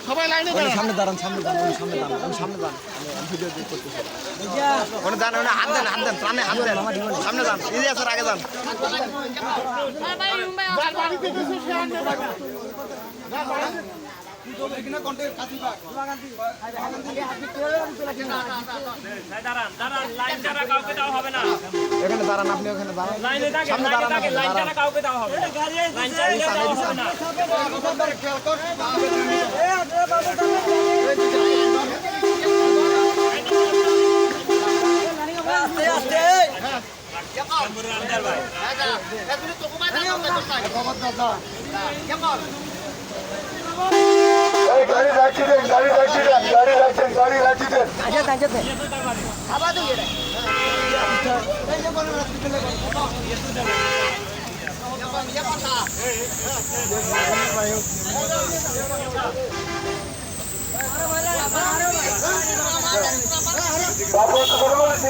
সবাই লাইনে দাঁড়ান, সামনে দাঁড়ান, সামনে দাঁড়ান, সামনে দাঁড়ান, সামনে দাঁড়ান। ভিডিও করতেছি। ওখানে দাঁড়ান, ওখানে হাত দেন, হাত দেন, প্রাণে হাত দেন, সামনে দাঁড়ান, ইলিয়াসের আগে দাঁড়ান। এখানে দাঁড়ান, আপনি ওখানে দাঁড়ান, সামনে দাঁড়ান, গাড়ি রাখছি দেন, গাড়ি রাখছি দেন, গাড়ি রাখছেন, গাড়ি রাখছি দেন। বাবু তো বলে বলেছে